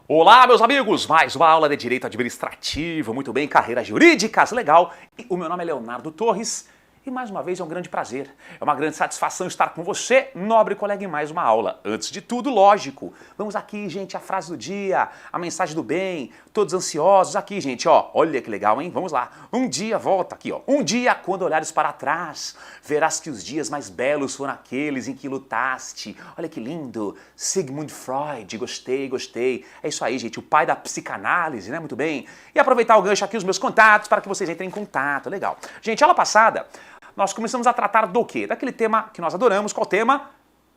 Olá, meus amigos! Mais uma aula de Direito Administrativo, muito bem, carreiras jurídicas, legal. E o meu nome é Leonardo Torres e mais uma vez é um grande prazer, é uma grande satisfação estar com você, nobre colega, em mais uma aula. Antes de tudo, lógico, vamos aqui, gente, a frase do dia, a mensagem do bem, todos ansiosos aqui, gente, ó, olha que legal, hein? Vamos lá. Um dia, volta aqui, ó. Um dia, quando olhares para trás, verás que os dias mais belos foram aqueles em que lutaste. Olha que lindo. Sigmund Freud, gostei, gostei. É isso aí, gente, o pai da psicanálise, né? Muito bem. E aproveitar o gancho aqui, os meus contatos, para que vocês entrem em contato, legal. Gente, aula passada, nós começamos a tratar do quê? Daquele tema que nós adoramos. Qual tema?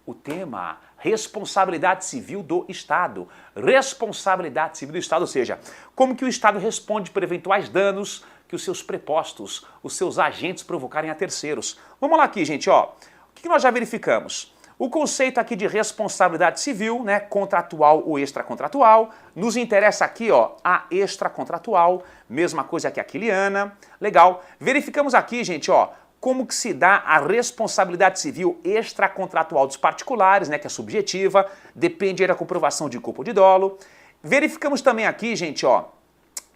O tema responsabilidade civil do Estado. Responsabilidade civil do Estado, ou seja, como que o Estado responde por eventuais danos que os seus prepostos, os seus agentes provocarem a terceiros. Vamos lá aqui, gente, ó. O que nós já verificamos? O conceito aqui de responsabilidade civil, né, contratual ou extracontratual, nos interessa aqui, ó, a extracontratual, mesma coisa que a aquiliana, legal. Verificamos aqui, gente, ó, como que se dá a responsabilidade civil extracontratual dos particulares, né, que é subjetiva, depende da comprovação de culpa ou de dolo. Verificamos também aqui, gente, ó,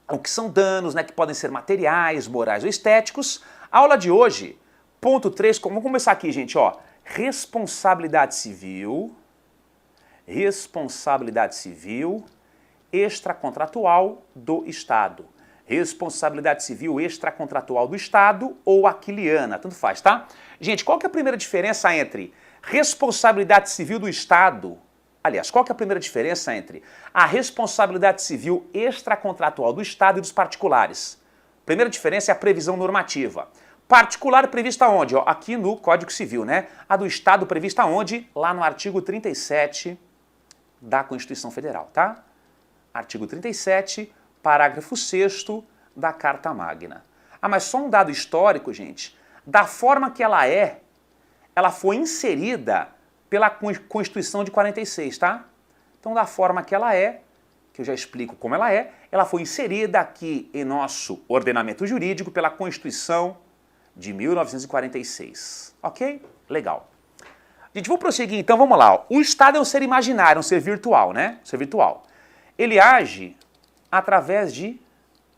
o que são danos, né, que podem ser materiais, morais ou estéticos. A aula de hoje, ponto 3, vamos começar aqui, gente, ó, responsabilidade civil extracontratual do Estado. Responsabilidade civil extracontratual do Estado ou aquiliana, tanto faz, tá? Gente, qual que é a primeira diferença entre responsabilidade civil do Estado, aliás, qual que é a primeira diferença entre a responsabilidade civil extracontratual do Estado e dos particulares? Primeira diferença é a previsão normativa. Particular prevista onde? Ó, aqui no Código Civil, né? A do Estado prevista onde? Lá no artigo 37 da Constituição Federal, tá? Artigo 37, parágrafo 6º da Carta Magna. Ah, mas só um dado histórico, gente. Da forma que ela foi inserida pela Constituição de 46, tá? Então, da forma que ela é, que eu já explico como ela foi inserida aqui em nosso ordenamento jurídico pela Constituição de 1946. Ok? Legal. Gente, vou prosseguir então, vamos lá. Ó. O Estado é um ser imaginário, um ser virtual, né? Um ser virtual. Ele age através de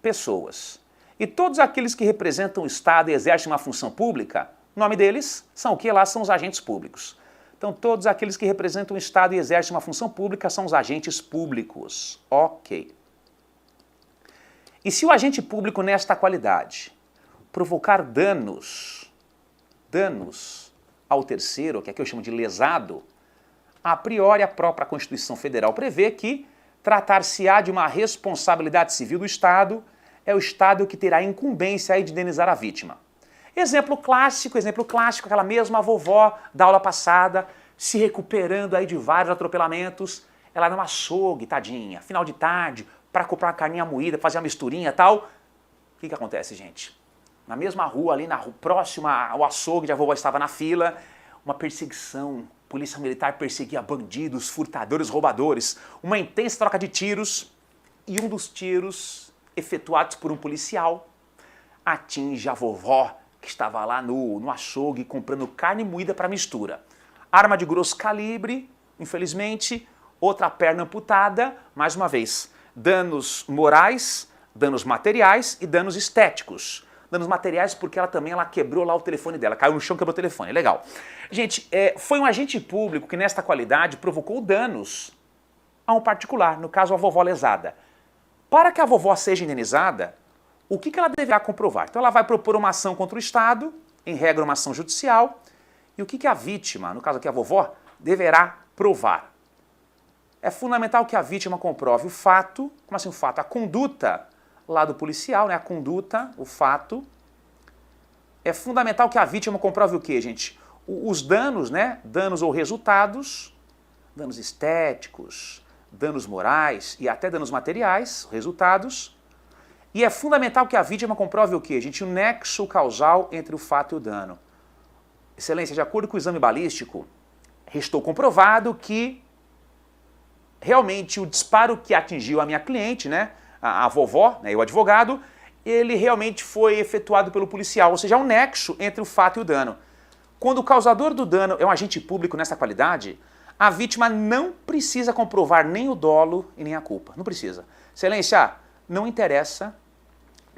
pessoas. E todos aqueles que representam o Estado e exercem uma função pública, o nome deles são o que lá? São os agentes públicos. Então, todos aqueles que representam o Estado e exercem uma função pública são os agentes públicos. Ok. E se o agente público, nesta qualidade, provocar danos ao terceiro, que aqui eu chamo de lesado, a priori a própria Constituição Federal prevê que tratar-se-á de uma responsabilidade civil do Estado, é o Estado que terá incumbência aí de indenizar a vítima. Exemplo clássico, aquela mesma vovó da aula passada, se recuperando aí de vários atropelamentos, ela no açougue, tadinha, final de tarde, para comprar uma carninha moída, fazer uma misturinha e tal. O que acontece, gente? Na mesma rua, ali próxima ao açougue, onde a vovó estava na fila, uma perseguição, polícia militar perseguia bandidos, furtadores, roubadores, uma intensa troca de tiros, e um dos tiros, efetuados por um policial, atinge a vovó, que estava lá no açougue comprando carne moída para mistura. Arma de grosso calibre, infelizmente, outra perna amputada, mais uma vez, danos morais, danos materiais e danos estéticos. Danos materiais porque ela quebrou lá o telefone dela, caiu no chão e quebrou o telefone, legal. Gente, foi um agente público que nesta qualidade provocou danos a um particular, no caso a vovó lesada. Para que a vovó seja indenizada, o que ela deverá comprovar? Então ela vai propor uma ação contra o Estado, em regra uma ação judicial, e o que a vítima, no caso aqui a vovó, deverá provar? É fundamental que a vítima comprove o fato, como assim o fato? A conduta lá do policial, né? A conduta, o fato. É fundamental que a vítima comprove o quê, gente? Os danos, né? Danos ou resultados, danos estéticos, danos morais e até danos materiais, resultados. E é fundamental que a vítima comprove o quê, gente? O nexo causal entre o fato e o dano. Excelência, de acordo com o exame balístico, restou comprovado que realmente o disparo que atingiu a minha cliente, né? A vovó, né, o advogado, ele realmente foi efetuado pelo policial, ou seja, há um nexo entre o fato e o dano. Quando o causador do dano é um agente público nessa qualidade, A vítima não precisa comprovar nem o dolo e nem a culpa. Não precisa. Excelência, não interessa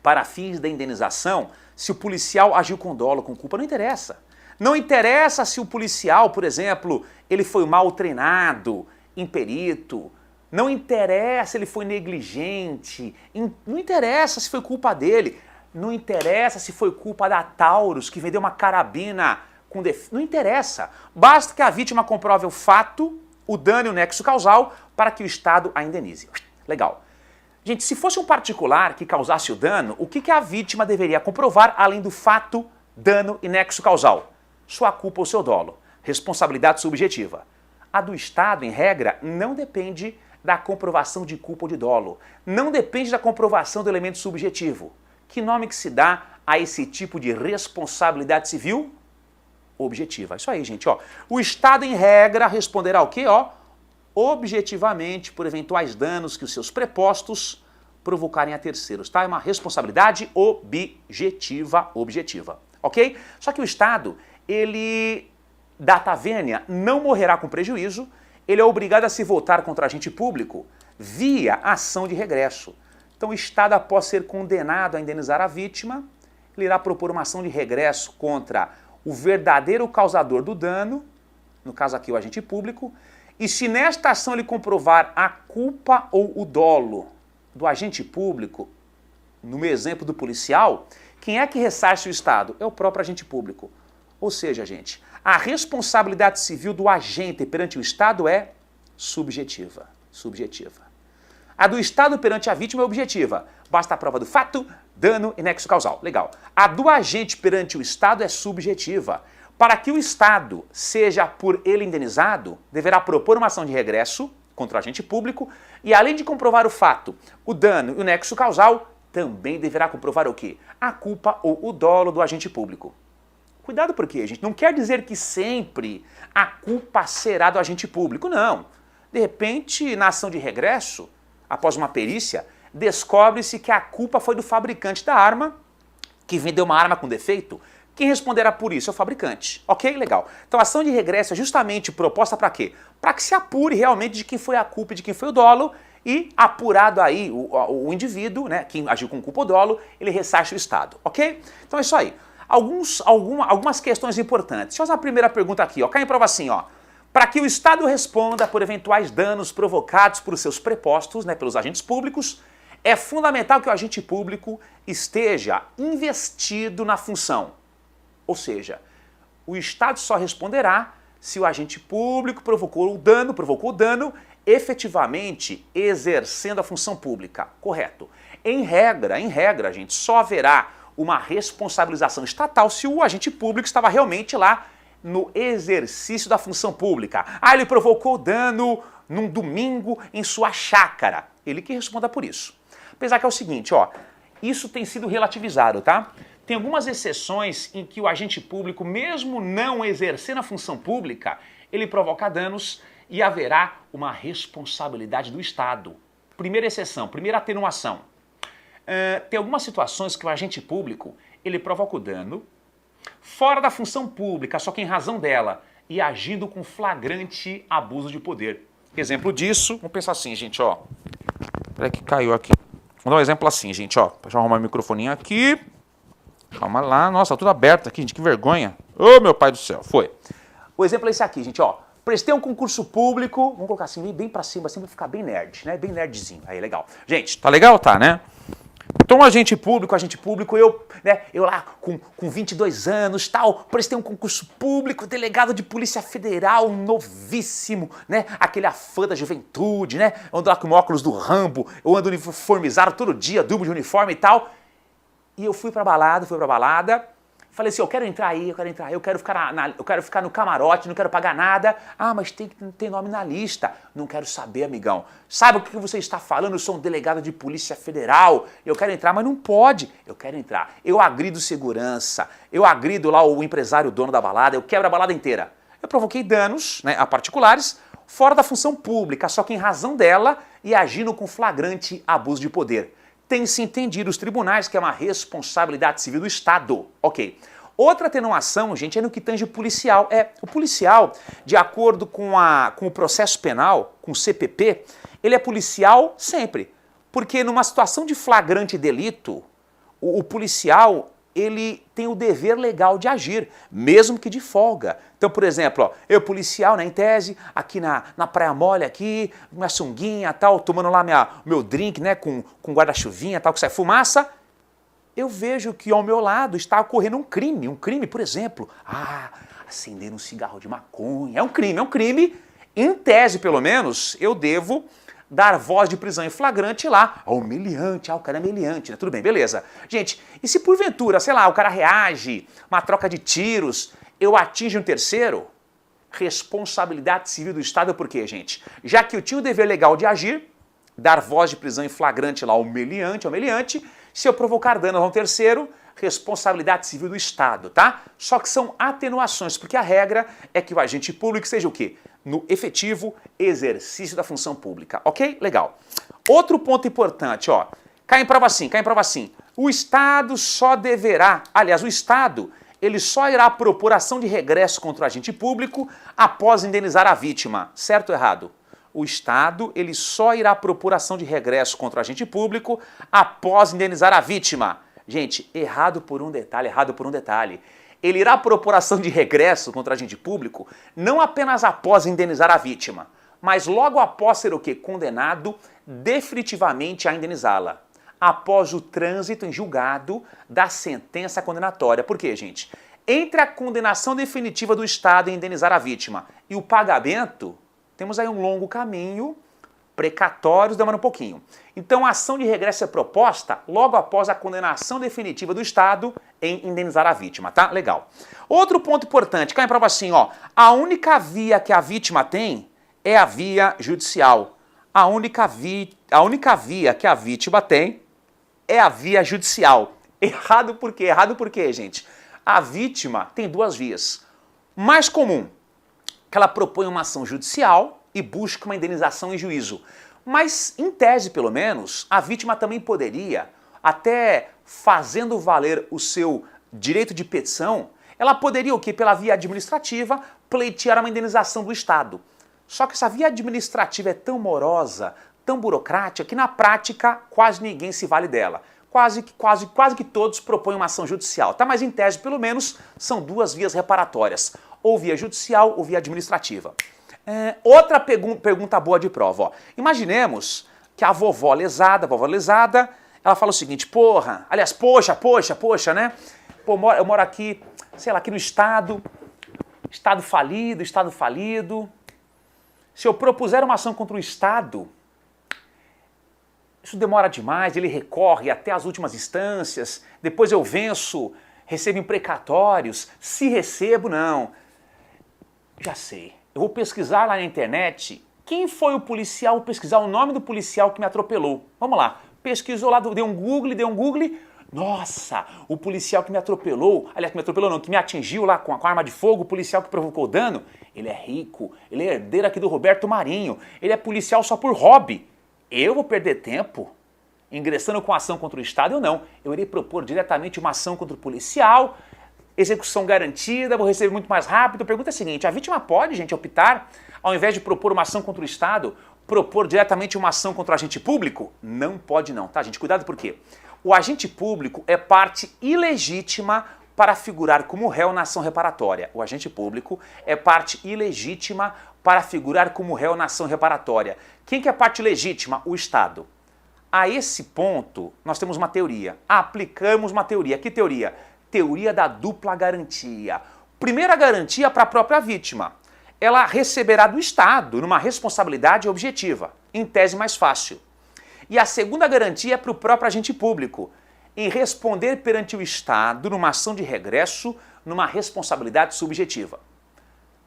para fins da indenização se o policial agiu com dolo, com culpa. Não interessa. Não interessa se o policial, por exemplo, ele foi mal treinado, imperito. Não interessa se ele foi negligente. Não interessa se foi culpa dele. Não interessa se foi culpa da Taurus, que vendeu uma carabina com defeito. Não interessa. Basta que a vítima comprove o fato, o dano e o nexo causal para que o Estado a indenize. Legal. Gente, se fosse um particular que causasse o dano, o que a vítima deveria comprovar além do fato, dano e nexo causal? Sua culpa ou seu dolo. Responsabilidade subjetiva. A do Estado, em regra, não depende da comprovação de culpa ou de dolo. Não depende da comprovação do elemento subjetivo. Que nome que se dá a esse tipo de responsabilidade civil? Objetiva. Isso aí, gente. Ó. O Estado, em regra, responderá o quê? Ó, objetivamente por eventuais danos que os seus prepostos provocarem a terceiros. Tá? É uma responsabilidade objetiva. Ok? Só que o Estado, ele, data vênia, não morrerá com prejuízo. Ele é obrigado a se voltar contra agente público via ação de regresso. Então o Estado, após ser condenado a indenizar a vítima, ele irá propor uma ação de regresso contra o verdadeiro causador do dano, no caso aqui o agente público, e se nesta ação ele comprovar a culpa ou o dolo do agente público, no meu exemplo do policial, quem é que ressarce o Estado? É o próprio agente público. Ou seja, gente, a responsabilidade civil do agente perante o Estado é subjetiva. A do Estado perante a vítima é objetiva. Basta a prova do fato, dano e nexo causal. Legal. A do agente perante o Estado é subjetiva. Para que o Estado seja por ele indenizado, deverá propor uma ação de regresso contra o agente público e, além de comprovar o fato, o dano e o nexo causal, também deverá comprovar o quê? A culpa ou o dolo do agente público. Cuidado porque, gente, não quer dizer que sempre a culpa será do agente público, não. De repente, na ação de regresso, após uma perícia, descobre-se que a culpa foi do fabricante da arma, que vendeu uma arma com defeito. Quem responderá por isso é o fabricante. Ok? Legal. Então a ação de regresso é justamente proposta para quê? Para que se apure realmente de quem foi a culpa e de quem foi o dolo e, apurado aí o indivíduo, né, quem agiu com culpa ou dolo, ele ressarce o Estado. Ok? Então é isso aí. Algumas questões importantes. Deixa eu fazer a primeira pergunta aqui. Ó. Cai em prova assim, ó. Para que o Estado responda por eventuais danos provocados por seus prepostos, né, pelos agentes públicos, é fundamental que o agente público esteja investido na função. Ou seja, o Estado só responderá se o agente público provocou o dano, efetivamente exercendo a função pública. Correto. Em regra, gente, só haverá uma responsabilização estatal se o agente público estava realmente lá no exercício da função pública. Ah, ele provocou dano num domingo em sua chácara. Ele que responda por isso. Apesar que é o seguinte, ó, isso tem sido relativizado, tá? Tem algumas exceções em que o agente público, mesmo não exercendo a função pública, ele provoca danos e haverá uma responsabilidade do Estado. Primeira exceção, primeira atenuação. Tem algumas situações que o agente público, ele provoca o dano fora da função pública, só que em razão dela, e agindo com flagrante abuso de poder. Exemplo disso, vamos pensar assim, gente, ó. Peraí que caiu aqui. Vamos dar um exemplo assim, gente, ó. Deixa eu arrumar o microfoninho aqui. Calma lá. Nossa, tudo aberto aqui, gente, que vergonha. Ô, meu pai do céu, foi. O exemplo é esse aqui, gente, ó. Prestei um concurso público, vamos colocar assim, bem pra cima, assim, pra ficar bem nerd, né? Bem nerdzinho. Aí, legal. Gente, tá legal? Tá, né? Então, agente público, eu lá com 22 anos, tal, prestei um concurso público, delegado de polícia federal, novíssimo, né? Aquele afã da juventude, né? Eu ando lá com o óculos do Rambo, eu ando uniformizado todo dia, duplo de uniforme e tal. E eu fui pra balada, falei assim, eu quero entrar aí, eu quero ficar no camarote, não quero pagar nada. Ah, mas tem que ter nome na lista. Não quero saber, amigão. Sabe o que você está falando? Eu sou um delegado de polícia federal, eu quero entrar, mas não pode. Eu quero entrar. Eu agrido segurança, eu agrido lá o empresário, o dono da balada, eu quebro a balada inteira. Eu provoquei danos, né, a particulares, fora da função pública, só que em razão dela e agindo com flagrante abuso de poder. Tem-se entendido os tribunais que é uma responsabilidade civil do Estado. Ok. Outra atenuação, gente, é no que tange o policial. O policial, de acordo com o processo penal, com o CPP, ele é policial sempre. Porque numa situação de flagrante delito, o policial, ele tem o dever legal de agir, mesmo que de folga. Então, por exemplo, ó, eu policial, né, em tese, aqui na Praia Mole, aqui, minha sunguinha, tal, tomando lá meu drink, né, com guarda-chuvinha, tal, que sai fumaça, eu vejo que ao meu lado está ocorrendo um crime, por exemplo, acender um cigarro de maconha, é um crime, em tese, pelo menos, eu devo dar voz de prisão em flagrante lá, humilhante, o cara é humilhante, né? Tudo bem, beleza. Gente, e se porventura, sei lá, o cara reage, uma troca de tiros, eu atinjo um terceiro? Responsabilidade civil do Estado por quê, gente? Já que eu tinha o dever legal de agir, dar voz de prisão em flagrante lá, humilhante, se eu provocar dano a um terceiro, responsabilidade civil do Estado, tá? Só que são atenuações, porque a regra é que o agente público seja o quê? No efetivo exercício da função pública, ok? Legal. Outro ponto importante, ó, cai em prova assim, o Estado só deverá, aliás, o Estado, ele só irá propor ação de regresso contra o agente público após indenizar a vítima, certo ou errado? O Estado, ele só irá propor ação de regresso contra o agente público após indenizar a vítima. Gente, errado por um detalhe. Ele irá propor ação de regresso contra o agente público não apenas após indenizar a vítima, mas logo após ser o quê? Condenado definitivamente a indenizá-la. Após o trânsito em julgado da sentença condenatória. Por quê, gente? Entre a condenação definitiva do Estado em indenizar a vítima e o pagamento, temos aí um longo caminho, precatórios, demora um pouquinho. Então a ação de regresso é proposta logo após a condenação definitiva do Estado em indenizar a vítima, tá? Legal. Outro ponto importante, cai em prova assim, ó, a única via que a vítima tem é a via judicial. A única via que a vítima tem é a via judicial. Errado por quê? Gente? A vítima tem duas vias. Mais comum, que ela propõe uma ação judicial e busca uma indenização em juízo. Mas, em tese, pelo menos, a vítima também poderia, até fazendo valer o seu direito de petição, ela poderia, o quê? Pela via administrativa, pleitear uma indenização do Estado. Só que essa via administrativa é tão morosa, tão burocrática, que na prática quase ninguém se vale dela. Quase que todos propõem uma ação judicial, tá? Mas em tese, pelo menos, são duas vias reparatórias, ou via judicial ou via administrativa. Outra pergunta boa de prova, ó. Imaginemos que a vovó lesada, ela fala o seguinte, poxa, né? Pô, eu moro aqui, sei lá, aqui no estado falido. Se eu propuser uma ação contra o Estado, isso demora demais, ele recorre até as últimas instâncias, depois eu venço, recebo imprecatórios, se recebo, não. Já sei, eu vou pesquisar lá na internet quem foi o policial, vou pesquisar o nome do policial que me atropelou. Vamos lá, pesquisou lá, deu um Google, nossa, o policial que me atropelou, aliás, que me atingiu lá com a arma de fogo, o policial que provocou o dano, ele é rico, ele é herdeiro aqui do Roberto Marinho, ele é policial só por hobby. Eu vou perder tempo ingressando com ação contra o Estado ou não? Eu irei propor diretamente uma ação contra o policial, execução garantida, vou receber muito mais rápido. A pergunta é a seguinte, a vítima pode, gente, optar, ao invés de propor uma ação contra o Estado, propor diretamente uma ação contra o agente público? Não pode não, tá, gente? Cuidado por quê? O agente público é parte ilegítima para figurar como réu na ação reparatória. O agente público é parte ilegítima para figurar como réu na ação reparatória. Quem que é parte legítima? O Estado. A esse ponto, nós temos uma teoria. Aplicamos uma teoria. Que teoria? Teoria da dupla garantia. Primeira garantia para a própria vítima. Ela receberá do Estado numa responsabilidade objetiva, em tese mais fácil. E a segunda garantia é para o próprio agente público, em responder perante o Estado numa ação de regresso, numa responsabilidade subjetiva.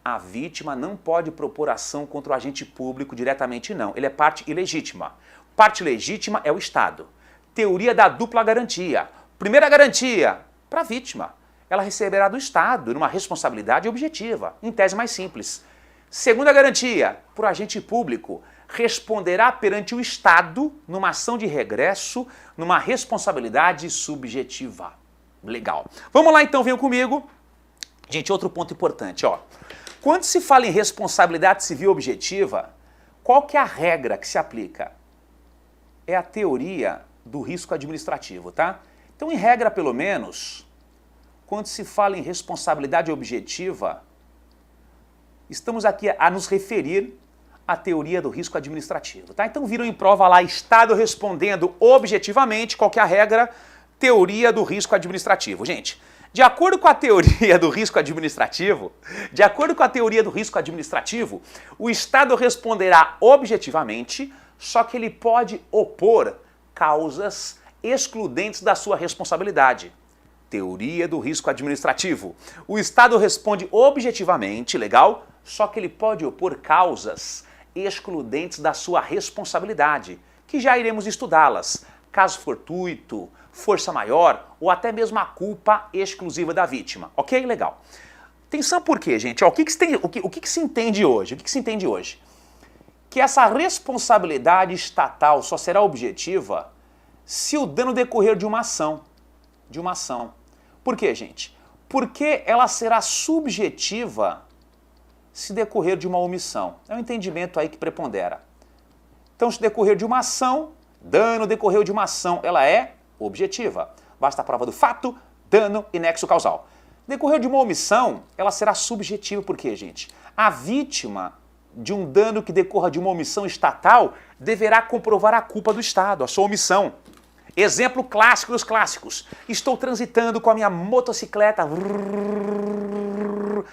A vítima não pode propor ação contra o agente público diretamente, não. Ele é parte ilegítima. Parte legítima é o Estado. Teoria da dupla garantia. Primeira garantia, para a vítima. Ela receberá do Estado numa responsabilidade objetiva, em tese mais simples. Segunda garantia, para o agente público, responderá perante o Estado numa ação de regresso, numa responsabilidade subjetiva. Legal. Vamos lá então, venham comigo. Gente, outro ponto importante, ó. Quando se fala em responsabilidade civil objetiva, qual que é a regra que se aplica? É a teoria do risco administrativo, tá? Então, em regra, pelo menos, quando se fala em responsabilidade objetiva, estamos aqui a nos referir à teoria do risco administrativo, tá? Então, viram em prova lá, Estado respondendo objetivamente, qual que é a regra? Teoria do risco administrativo. Gente, de acordo com a teoria do risco administrativo, o Estado responderá objetivamente, só que ele pode opor causas excludentes da sua responsabilidade. Teoria do risco administrativo. O Estado responde objetivamente, legal? Só que ele pode opor causas excludentes da sua responsabilidade, que já iremos estudá-las. Caso fortuito, força maior ou até mesmo a culpa exclusiva da vítima. Ok? Legal. Atenção por quê, gente? Ó, o que se entende hoje? Que essa responsabilidade estatal só será objetiva se o dano decorrer de uma ação. Por quê, gente? Porque ela será subjetiva se decorrer de uma omissão. É um entendimento aí que prepondera. Então, se decorrer de uma ação, dano decorreu de uma ação, ela é objetiva. Basta a prova do fato, dano e nexo causal. Decorreu de uma omissão, ela será subjetiva. Por quê, gente? A vítima de um dano que decorra de uma omissão estatal deverá comprovar a culpa do Estado, a sua omissão. Exemplo clássico dos clássicos. Estou transitando com a minha motocicleta,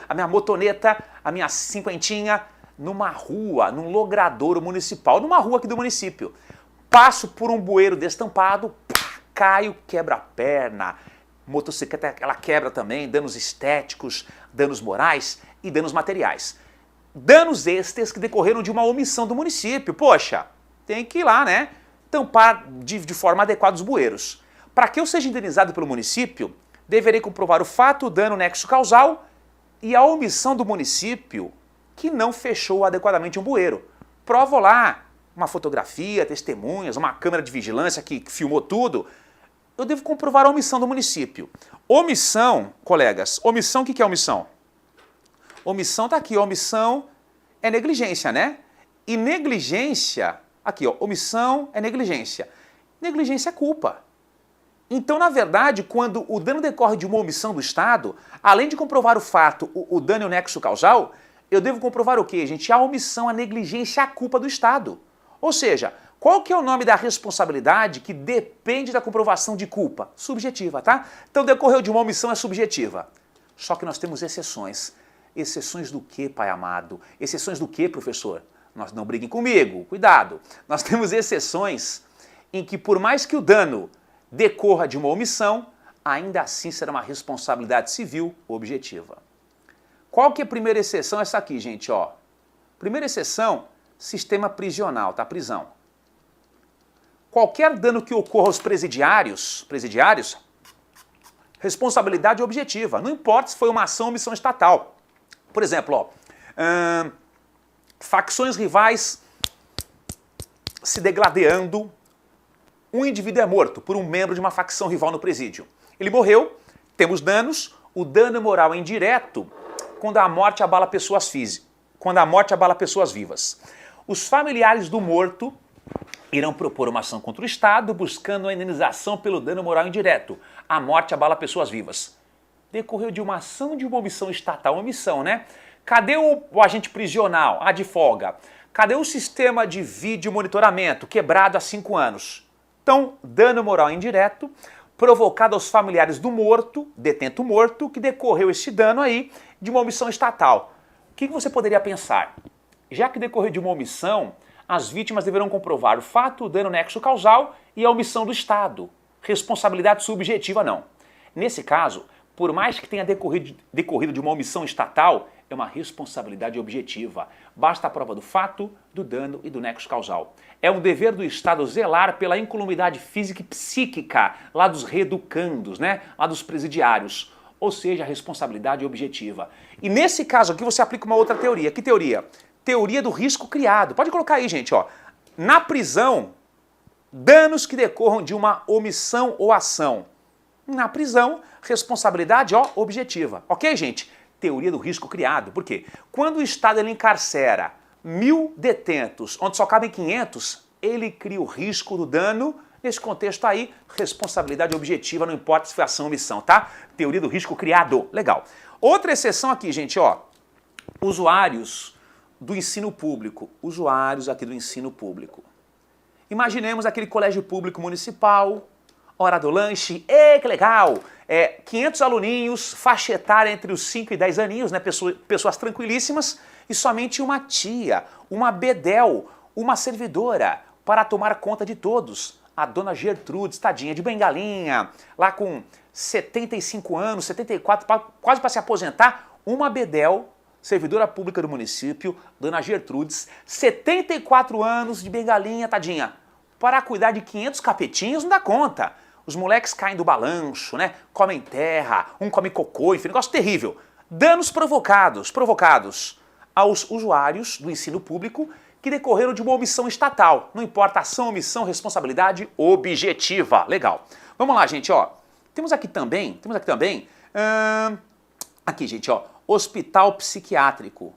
a minha motoneta, a minha cinquentinha, numa rua, num logradouro municipal, numa rua aqui do município. Passo por um bueiro destampado, caio, quebra a perna. Motocicleta, ela quebra também, danos estéticos, danos morais e danos materiais. Danos estes que decorreram de uma omissão do município. Poxa, tem que ir lá, né? Tampar de forma adequada os bueiros. Para que eu seja indenizado pelo município, deverei comprovar o fato, o dano, nexo causal e a omissão do município que não fechou adequadamente um bueiro. Provo lá uma fotografia, testemunhas, uma câmera de vigilância que filmou tudo. Eu devo comprovar a omissão do município. Omissão, colegas, omissão, o que é omissão? Omissão tá aqui, omissão é negligência, né? E negligência, aqui ó, omissão é negligência. Negligência é culpa. Então, na verdade, quando o dano decorre de uma omissão do Estado, além de comprovar o fato, o dano e o nexo causal, eu devo comprovar o quê, gente? A omissão, a negligência, a culpa do Estado. Ou seja, qual que é o nome da responsabilidade que depende da comprovação de culpa? Subjetiva, tá? Então, decorreu de uma omissão é subjetiva. Só que nós temos exceções. Exceções do quê, pai amado? Exceções do quê, professor? Não briguem comigo, cuidado. Nós temos exceções em que, por mais que o dano decorra de uma omissão, ainda assim será uma responsabilidade civil objetiva. Qual que é a primeira exceção? Essa aqui, gente, ó. Primeira exceção, sistema prisional, tá? Prisão. Qualquer dano que ocorra aos presidiários, responsabilidade objetiva. Não importa se foi uma ação ou omissão estatal. Por exemplo, ó, facções rivais se degladiando, um indivíduo é morto por um membro de uma facção rival no presídio. Ele morreu, temos danos, o dano moral é indireto quando a morte abala pessoas físicas, quando a morte abala pessoas vivas. Os familiares do morto irão propor uma ação contra o Estado buscando a indenização pelo dano moral indireto. A morte abala pessoas vivas. Decorreu de uma ação de uma omissão estatal, omissão, né? Cadê o agente prisional, a de folga? Cadê o sistema de vídeo monitoramento, quebrado há 5 anos? Então, dano moral indireto, provocado aos familiares do morto, detento morto, que decorreu esse dano aí de uma omissão estatal. O que você poderia pensar? Já que decorreu de uma omissão, as vítimas deverão comprovar o fato, o dano, nexo causal e a omissão do Estado. Responsabilidade subjetiva não. Nesse caso, por mais que tenha decorrido de uma omissão estatal, é uma responsabilidade objetiva. Basta a prova do fato, do dano e do nexo causal. É um dever do Estado zelar pela incolumidade física e psíquica lá dos reeducandos, né? Lá dos presidiários. Ou seja, a responsabilidade objetiva. E nesse caso aqui você aplica uma outra teoria. Que teoria? Teoria do risco criado. Pode colocar aí, gente, ó. Na prisão, danos que decorram de uma omissão ou ação. Na prisão, responsabilidade, ó, objetiva. Ok, gente? Teoria do risco criado. Por quê? Quando o Estado ele encarcera 1000 detentos, onde só cabem 500, ele cria o risco do dano. Nesse contexto aí, responsabilidade objetiva, não importa se foi ação ou omissão, tá? Teoria do risco criado. Legal. Outra exceção aqui, gente, ó. Usuários do ensino público. Usuários aqui do ensino público. Imaginemos aquele colégio público municipal, hora do lanche, que legal! 500 aluninhos, faixa etária entre os 5 e 10 aninhos, né? Pessoas tranquilíssimas, e somente uma tia, uma bedel, uma servidora para tomar conta de todos. A dona Gertrudes, tadinha de bengalinha, lá com 75 anos, 74, quase para se aposentar, uma bedel, servidora pública do município, dona Gertrudes, 74 anos de bengalinha, tadinha, para cuidar de 500 capetinhos não dá conta. Os moleques caem do balanço, né? Comem terra, um come cocô, enfim, negócio terrível. Danos provocados aos usuários do ensino público que decorreram de uma omissão estatal. Não importa ação, omissão, responsabilidade objetiva. Legal. Vamos lá, gente, ó. Temos aqui também, aqui, gente, ó, hospital psiquiátrico.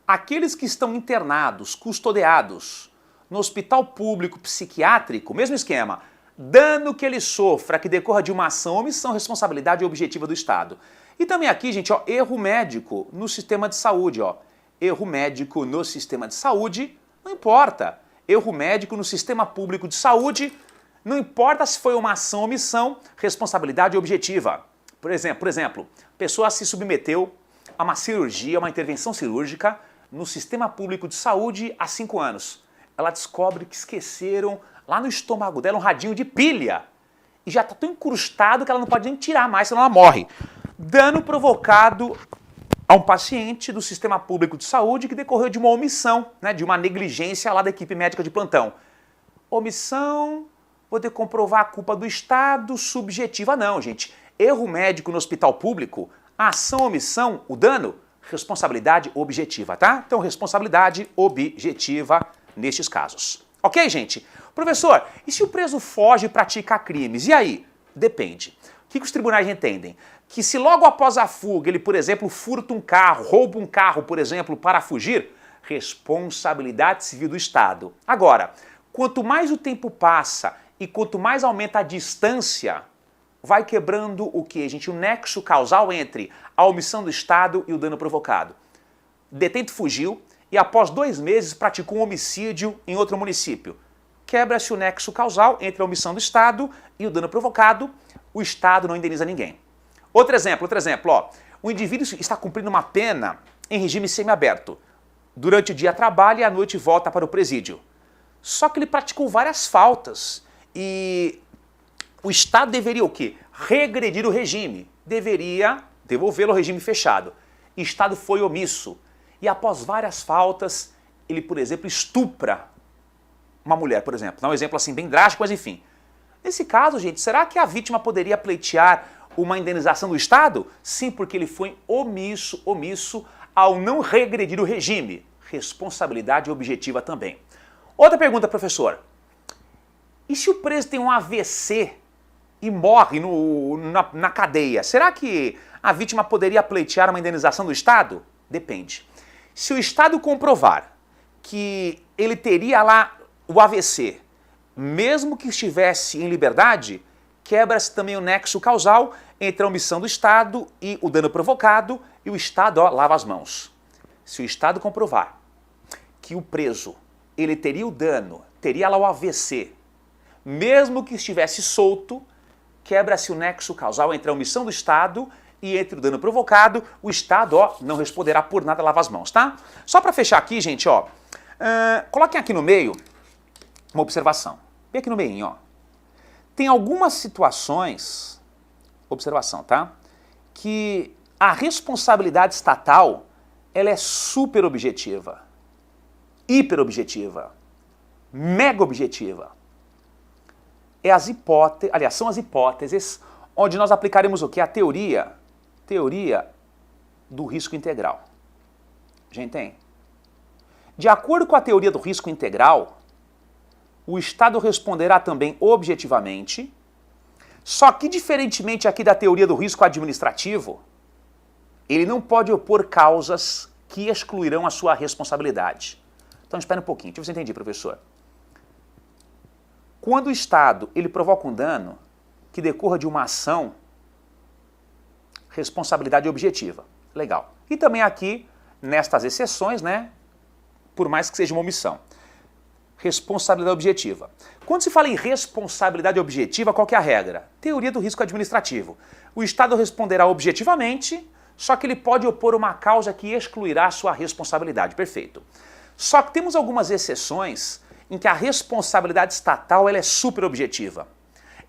Aqueles que estão internados, custodiados no hospital público psiquiátrico, mesmo esquema, dano que ele sofra que decorra de uma ação ou omissão, responsabilidade objetiva do Estado. E também aqui, gente, ó, erro médico no sistema de saúde, ó. Erro médico no sistema de saúde, não importa. Erro médico no sistema público de saúde, não importa se foi uma ação ou omissão, responsabilidade objetiva. Por exemplo, pessoa se submeteu a uma cirurgia, uma intervenção cirúrgica no sistema público de saúde há 5 anos. Ela descobre que esqueceram lá no estômago dela um radinho de pilha. E já está tão incrustado que ela não pode nem tirar mais, senão ela morre. Dano provocado a um paciente do sistema público de saúde que decorreu de uma omissão, né, de uma negligência lá da equipe médica de plantão. Omissão, vou ter que comprovar a culpa do Estado, subjetiva não, gente. Erro médico no hospital público, ação, omissão, o dano, responsabilidade objetiva, tá? Então, responsabilidade objetiva nestes casos. Ok, gente? Professor, e se o preso foge e pratica crimes? E aí? Depende. O que os tribunais entendem? Que se logo após a fuga ele, por exemplo, furta um carro, rouba um carro, por exemplo, para fugir, responsabilidade civil do Estado. Agora, quanto mais o tempo passa e quanto mais aumenta a distância, vai quebrando o quê, gente? O nexo causal entre a omissão do Estado e o dano provocado. Detento fugiu e após 2 meses praticou um homicídio em outro município. Quebra-se o nexo causal entre a omissão do Estado e o dano provocado, o Estado não indeniza ninguém. Outro exemplo, ó. O indivíduo está cumprindo uma pena em regime semiaberto. Durante o dia trabalha e à noite volta para o presídio. Só que ele praticou várias faltas e o Estado deveria o quê? Regredir o regime. Deveria devolvê-lo ao regime fechado. O Estado foi omisso. E após várias faltas, ele, por exemplo, estupra uma mulher, por exemplo. Dá um exemplo assim bem drástico, mas enfim. Nesse caso, gente, será que a vítima poderia pleitear uma indenização do Estado? Sim, porque ele foi omisso ao não regredir o regime. Responsabilidade objetiva também. Outra pergunta, professor. E se o preso tem um AVC e morre na cadeia, será que a vítima poderia pleitear uma indenização do Estado? Depende. Se o Estado comprovar que ele teria lá o AVC, mesmo que estivesse em liberdade, quebra-se também o nexo causal entre a omissão do Estado e o dano provocado, e o Estado, ó, lava as mãos. Se o Estado comprovar que o preso, ele teria o dano, teria lá o AVC, mesmo que estivesse solto, quebra-se o nexo causal entre a omissão do Estado e entre o dano provocado, o Estado, ó, não responderá por nada, lava as mãos, tá? Só para fechar aqui, gente, ó, coloquem aqui no meio uma observação. Bem aqui no meio, ó. Tem algumas situações, observação, tá? Que a responsabilidade estatal, ela é super objetiva, hiper objetiva, mega objetiva. São as hipóteses onde nós aplicaremos o que? A teoria do risco integral. Gente, tem? De acordo com a teoria do risco integral, o Estado responderá também objetivamente Só que, diferentemente aqui da teoria do risco administrativo, ele não pode opor causas que excluirão a sua responsabilidade. Então, espera um pouquinho. Deixa eu ver se eu entendi, professor. Quando o Estado ele provoca um dano que decorra de uma ação, responsabilidade objetiva. Legal. E também aqui, nestas exceções, né, por mais que seja uma omissão. Responsabilidade objetiva. Quando se fala em responsabilidade objetiva, qual que é a regra? Teoria do risco administrativo. O Estado responderá objetivamente, só que ele pode opor uma causa que excluirá a sua responsabilidade. Perfeito. Só que temos algumas exceções em que a responsabilidade estatal ela é super objetiva.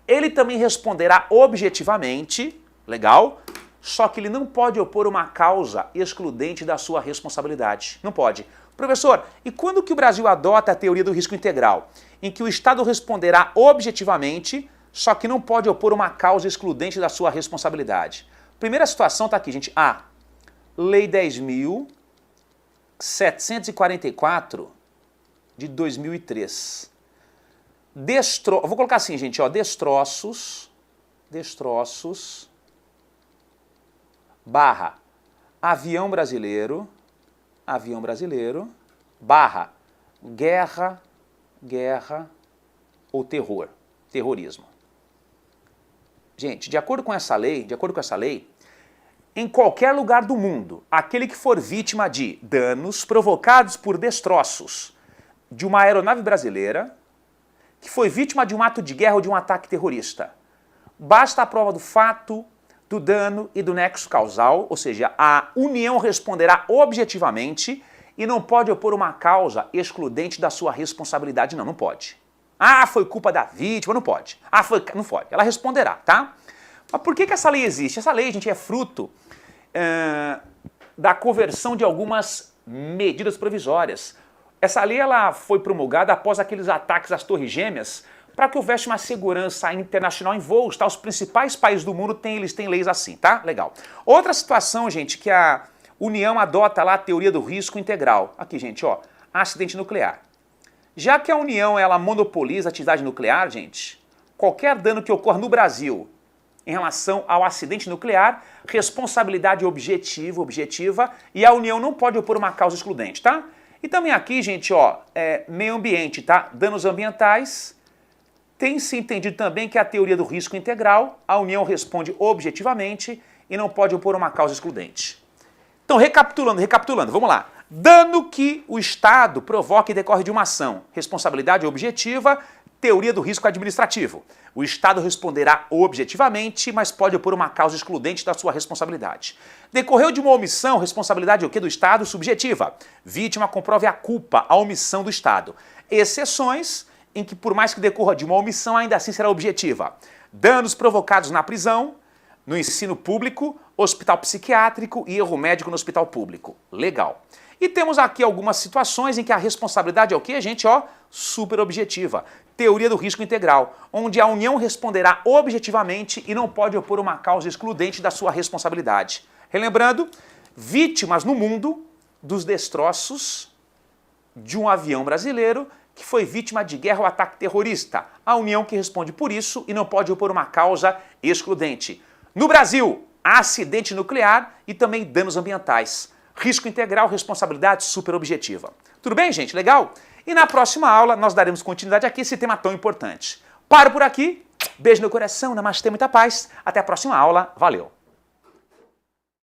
Ele também responderá objetivamente, legal, só que ele não pode opor uma causa excludente da sua responsabilidade. Não pode. Professor, e quando que o Brasil adota a teoria do risco integral? Em que o Estado responderá objetivamente, só que não pode opor uma causa excludente da sua responsabilidade. Primeira situação está aqui, gente. A. Lei 10.744 de 2003. Eu vou colocar assim, gente, ó, destroços, barra, avião brasileiro, barra, guerra ou terrorismo. Gente, de acordo com essa lei, em qualquer lugar do mundo, aquele que for vítima de danos provocados por destroços de uma aeronave brasileira, que foi vítima de um ato de guerra ou de um ataque terrorista, basta a prova do fato, do dano e do nexo causal, ou seja, a União responderá objetivamente e não pode opor uma causa excludente da sua responsabilidade. Não pode. Ah, foi culpa da vítima, não pode. Ah, não pode. Ela responderá, tá? Mas por que essa lei existe? Essa lei, gente, é fruto da conversão de algumas medidas provisórias. Essa lei ela foi promulgada após aqueles ataques às Torres Gêmeas para que houvesse uma segurança internacional em voos, tá? Os principais países do mundo eles têm leis assim, tá? Legal. Outra situação, gente, que a União adota lá a teoria do risco integral. Aqui, gente, ó, acidente nuclear. Já que a União ela monopoliza a atividade nuclear, gente, qualquer dano que ocorra no Brasil em relação ao acidente nuclear, responsabilidade objetiva, e a União não pode opor uma causa excludente, tá? E também aqui, gente, ó, meio ambiente, tá? Danos ambientais. Tem se entendido também que a teoria do risco integral, a União responde objetivamente e não pode opor uma causa excludente. Então, recapitulando, vamos lá. Dano que o Estado provoca e decorre de uma ação. Responsabilidade objetiva, teoria do risco administrativo. O Estado responderá objetivamente, mas pode opor uma causa excludente da sua responsabilidade. Decorreu de uma omissão, responsabilidade o quê do Estado? Subjetiva. Vítima comprove a culpa, a omissão do Estado. Exceções em que, por mais que decorra de uma omissão, ainda assim será objetiva. Danos provocados na prisão, no ensino público, hospital psiquiátrico e erro médico no hospital público. Legal. E temos aqui algumas situações em que a responsabilidade é o quê, gente? Ó, super objetiva. Teoria do risco integral, onde a União responderá objetivamente e não pode opor uma causa excludente da sua responsabilidade. Relembrando, vítimas no mundo dos destroços de um avião brasileiro que foi vítima de guerra ou ataque terrorista. A União que responde por isso e não pode opor uma causa excludente. No Brasil, acidente nuclear e também danos ambientais. Risco integral, responsabilidade super objetiva. Tudo bem, gente? Legal? E na próxima aula nós daremos continuidade aqui a esse tema tão importante. Paro por aqui, beijo no coração, namastê, muita paz. Até a próxima aula. Valeu!